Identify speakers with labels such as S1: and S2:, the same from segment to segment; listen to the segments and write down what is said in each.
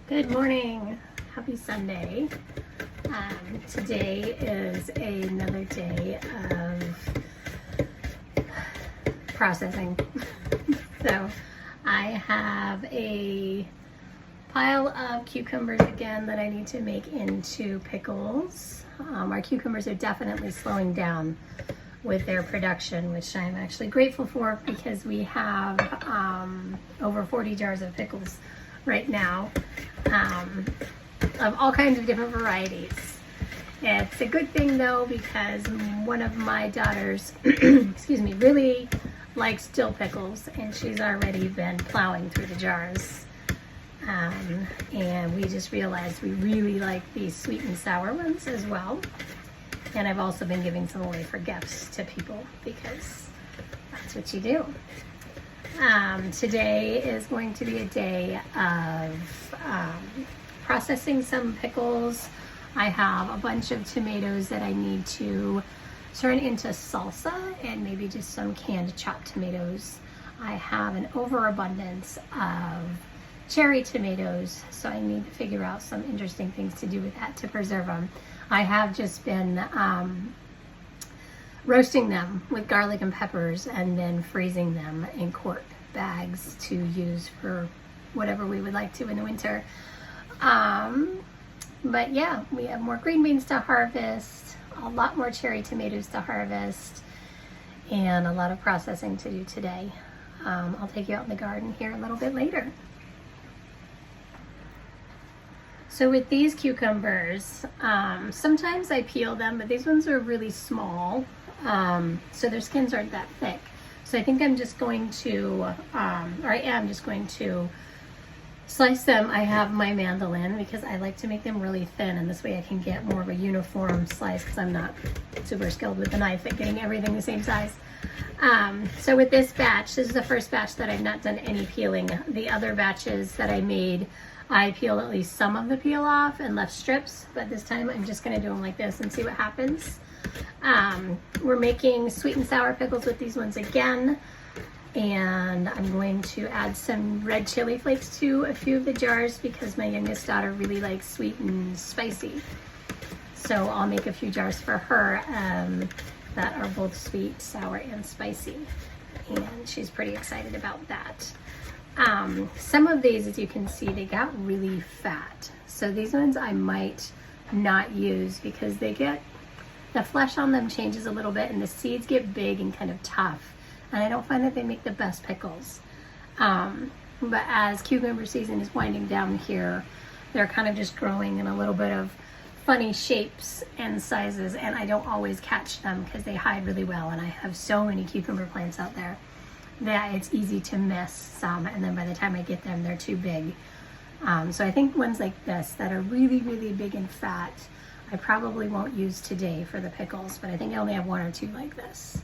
S1: Good morning. Happy Sunday. Today is another day of processing. So I have a pile of cucumbers again that I need to make into pickles. Our cucumbers are definitely slowing down with their production, which I'm actually grateful for because we have over 40 jars of pickles right now, of all kinds of different varieties. It's a good thing though, because one of my daughters excuse me, really likes dill pickles, and she's already been plowing through the jars. And we just realized we really like these sweet and sour ones as well. And I've also been giving some away for gifts to people because that's what you do. Today is going to be a day of processing some pickles. I have a bunch of tomatoes that I need to turn into salsa, and maybe just some canned chopped tomatoes. I have an overabundance of cherry tomatoes, so I need to figure out some interesting things to do with that to preserve them. I have just been roasting them with garlic and peppers and then freezing them in quart bags to use for whatever we would like to in the winter. But yeah, we have more green beans to harvest, a lot more cherry tomatoes to harvest, and a lot of processing to do today. I'll take you out in the garden here a little bit later. So with these cucumbers, sometimes I peel them, but these ones are really small, so their skins aren't that thick. So I think I'm just going to, or I am just going to slice them. I have my mandolin because I like to make them really thin, and this way I can get more of a uniform slice because I'm not super skilled with the knife at getting everything the same size. So with this batch, this is the first batch that I've not done any peeling. The other batches that I made, I peeled at least some of the peel off and left strips, but this time I'm just going to do them like this and see what happens. We're making sweet and sour pickles with these ones again, and I'm going to add some red chili flakes to a few of the jars because my youngest daughter really likes sweet and spicy. So I'll make a few jars for her that are both sweet, sour, and spicy, and she's pretty excited about that. Some of these, as you can see, they got really fat. So these ones I might not use because they get, the flesh on them changes a little bit and the seeds get big and kind of tough. And I don't find that they make the best pickles. But as cucumber season is winding down here, they're kind of just growing in a little bit of funny shapes and sizes, and I don't always catch them because they hide really well, and I have so many cucumber plants out there that it's easy to miss some, and then by the time I get them, they're too big. So I think ones like this that are really, really big and fat, I probably won't use today for the pickles, but I think I only have one or two like this.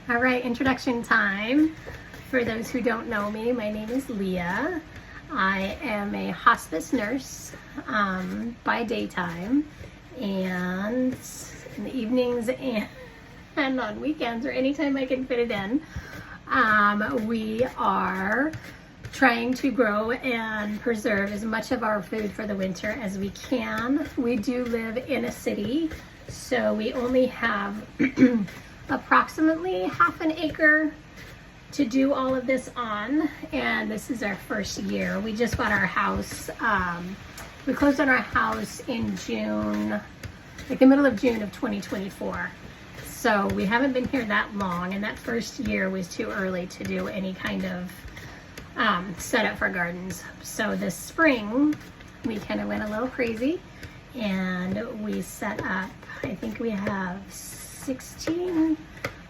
S1: All right, introduction time. For those who don't know me, my name is Leah. I am a hospice nurse by daytime, and in the evenings and on weekends or anytime I can fit it in. We are trying to grow and preserve as much of our food for the winter as we can. We do live in a city, so we only have approximately half an acre to do all of this on, and this is our first year. We just bought our house. We closed on our house in June, like the middle of June of 2024. So we haven't been here that long, and that first year was too early to do any kind of setup for gardens. So this spring, we kind of went a little crazy, and we set up, I think we have 16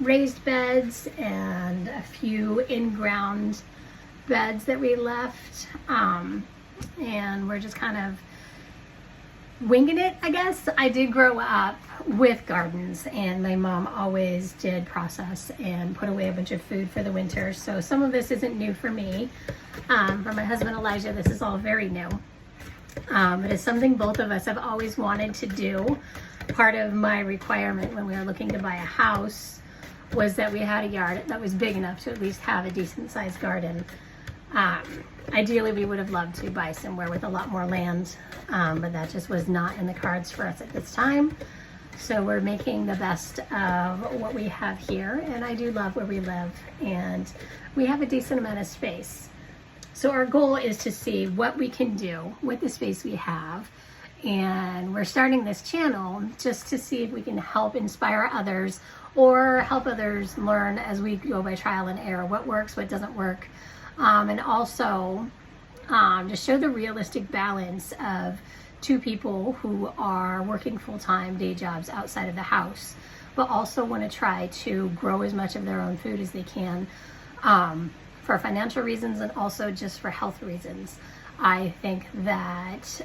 S1: raised beds and a few in-ground beds that we left, and we're just kind of winging it, I guess. I did grow up with gardens, and my mom always did process and put away a bunch of food for the winter, so some of this isn't new for me. For my husband Elijah, this is all very new, but it's something both of us have always wanted to do. Part of my requirement when we were looking to buy a house was that we had a yard that was big enough to at least have a decent sized garden. Ideally, we would have loved to buy somewhere with a lot more land, but that just was not in the cards for us at this time. So we're making the best of what we have here, and I do love where we live, and we have a decent amount of space. So our goal is to see what we can do with the space we have, and we're starting this channel just to see if we can help inspire others or help others learn as we go by trial and error what works, what doesn't work, and also to show the realistic balance of two people who are working full-time day jobs outside of the house, but also want to try to grow as much of their own food as they can, for financial reasons and also just for health reasons. I think that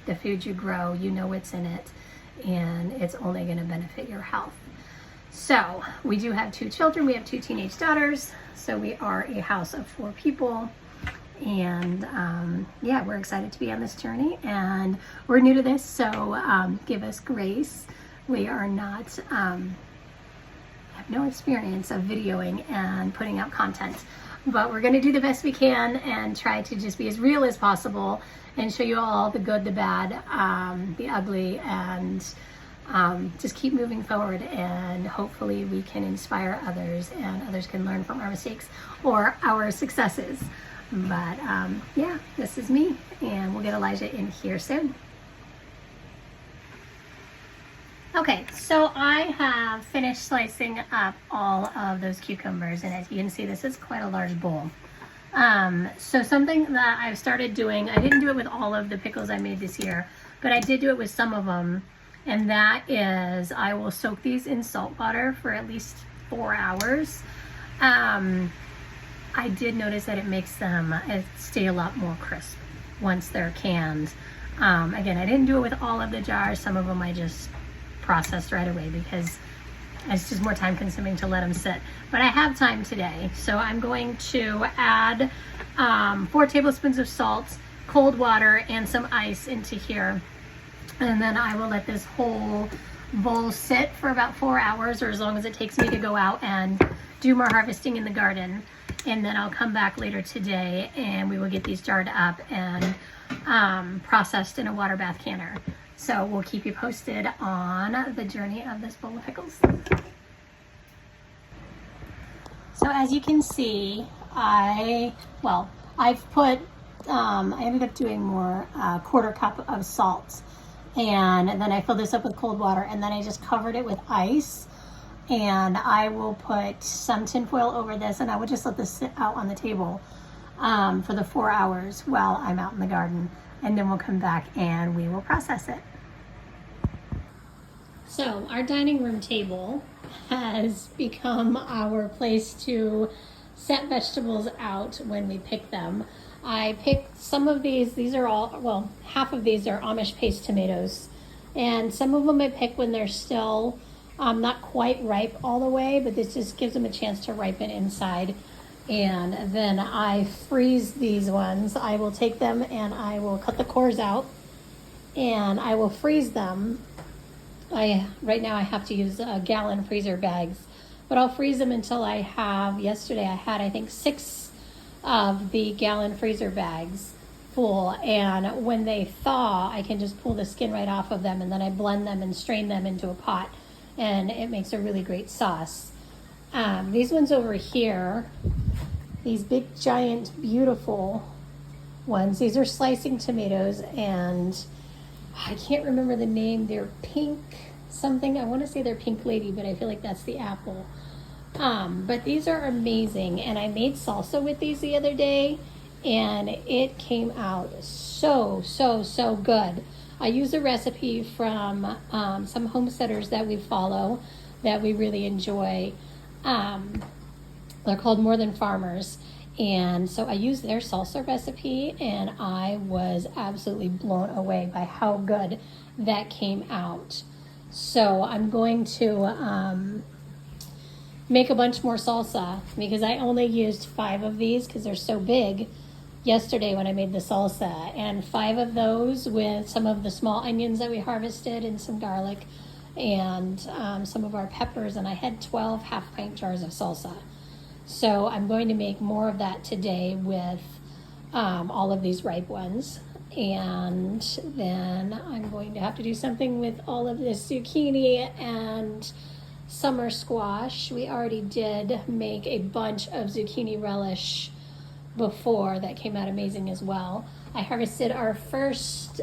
S1: the food you grow, you know what's in it, and it's only going to benefit your health. So we do have 2 children. We have 2 teenage daughters. So we are a house of 4 people. And yeah, we're excited to be on this journey, and we're new to this, so give us grace. We are not, have no experience of videoing and putting out content, but we're going to do the best we can and try to just be as real as possible and show you all the good, the bad, the ugly, and just keep moving forward, and hopefully we can inspire others and others can learn from our mistakes or our successes. But yeah, this is me, and we'll get Elijah in here soon. Okay, so I have finished slicing up all of those cucumbers, and as you can see, this is quite a large bowl. So something that I've started doing, I didn't do it with all of the pickles I made this year, but I did do it with some of them, and that is I will soak these in salt water for at least 4 hours. I did notice that it makes them stay a lot more crisp once they're canned. Again, I didn't do it with all of the jars. Some of them I just processed right away because it's just more time consuming to let them sit. But I have time today, so I'm going to add 4 tablespoons of salt, cold water, and some ice into here. And then I will let this whole bowl sit for about 4 hours, or as long as it takes me to go out and do more harvesting in the garden. And then I'll come back later today and we will get these jarred up and processed in a water bath canner. So we'll keep you posted on the journey of this bowl of pickles. So as you can see, I ended up doing more, 1/4 cup of salt. And then I filled this up with cold water, and then I just covered it with ice. And I will put some tin foil over this, and I will just let this sit out on the table for the 4 hours while I'm out in the garden, and then we'll come back and we will process it. So our dining room table has become our place to set vegetables out when we pick them. I picked some of these are all, well, half of these are Amish paste tomatoes, and some of them I pick when they're still not quite ripe all the way, but this just gives them a chance to ripen inside. And then I freeze these ones. I will take them and I will cut the cores out and I will freeze them. Right now I have to use gallon freezer bags, but I'll freeze them until I have, yesterday I had I think 6 of the gallon freezer bags full, and when they thaw I can just pull the skin right off of them, and then I blend them and strain them into a pot, and it makes a really great sauce. These ones over here, these big giant beautiful ones, these are slicing tomatoes, and I can't remember the name. They're pink something. I want to say they're Pink Lady, but I feel like that's the apple. But these are amazing, and I made salsa with these the other day, and it came out so good. I use a recipe from some homesteaders that we follow that we really enjoy. They're called More Than Farmers, and so I used their salsa recipe, and I was absolutely blown away by how good that came out. So I'm going to make a bunch more salsa, because I only used 5 of these because they're so big yesterday when I made the salsa, and 5 of those with some of the small onions that we harvested and some garlic and some of our peppers, and I had 12 half-pint jars of salsa. So I'm going to make more of that today with all of these ripe ones. And then I'm going to have to do something with all of this zucchini and summer squash. We already did make a bunch of zucchini relish before that came out amazing as well. I harvested our first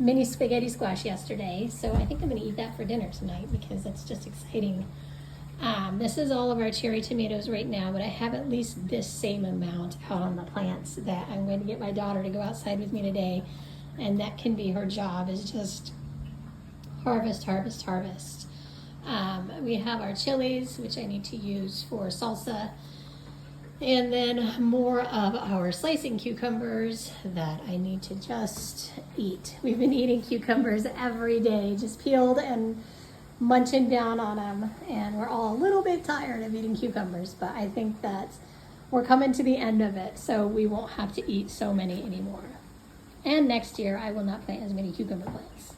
S1: mini spaghetti squash yesterday, so I think I'm going to eat that for dinner tonight because that's just exciting. This is all of our cherry tomatoes right now, but I have at least this same amount out on the plants that I'm going to get my daughter to go outside with me today, and that can be her job, is just harvest, harvest, harvest. We have our chilies, which I need to use for salsa, and then more of our slicing cucumbers that I need to just eat. We've been eating cucumbers every day, just peeled and munching down on them, and we're all a little bit tired of eating cucumbers, but I think that we're coming to the end of it, so we won't have to eat so many anymore. And next year I will not plant as many cucumber plants.